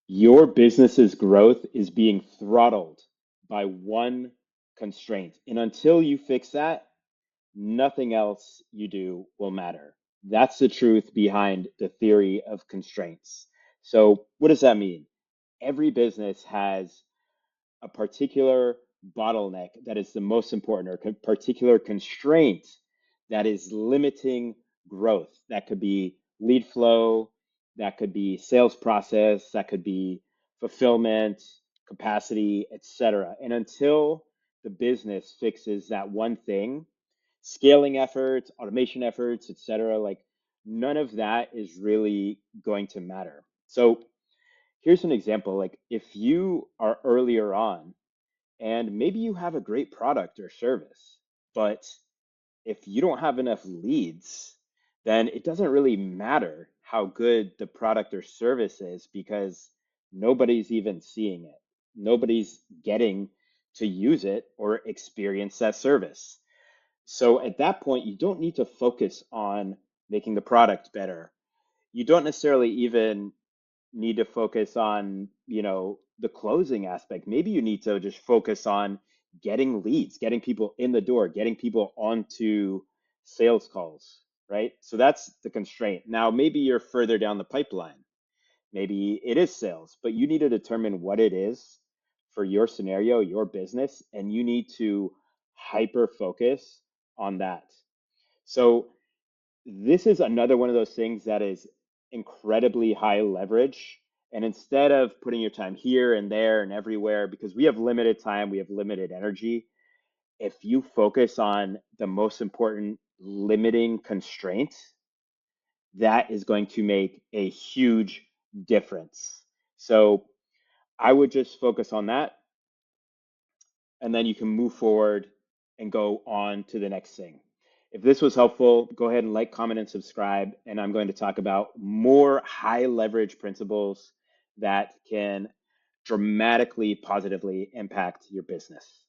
Your business's growth is being throttled by one constraint. And until you fix that, nothing else you do will matter. That's the truth behind the theory of constraints. So, what does that mean? Every business has a particular bottleneck that is the most important, or particular constraint that is limiting growth. That could be lead flow, that could be sales process, that could be fulfillment, capacity, etc. And until the business fixes that one thing, scaling efforts, automation efforts, etc., like none of that is really going to matter. So here's an example. Like if you are earlier on and maybe you have a great product or service, but if you don't have enough leads, then it doesn't really matter how good the product or service is because nobody's even seeing it. Nobody's getting to use it or experience that service. So at that point, you don't need to focus on making the product better. You don't necessarily even need to focus on, the closing aspect. Maybe you need to just focus on getting leads, getting people in the door, getting people onto sales calls, right? So that's the constraint. Now, maybe you're further down the pipeline. Maybe it is sales, but you need to determine what it is for your scenario, your business, and you need to hyper focus on that. So this is another one of those things that is incredibly high leverage. And instead of putting your time here and there and everywhere, because we have limited time, we have limited energy, if you focus on the most important limiting constraint, that is going to make a huge difference. So I would just focus on that, and then you can move forward and go on to the next thing. If this was helpful, go ahead and like, comment, and subscribe. And I'm going to talk about more high leverage principles that can dramatically positively impact your business.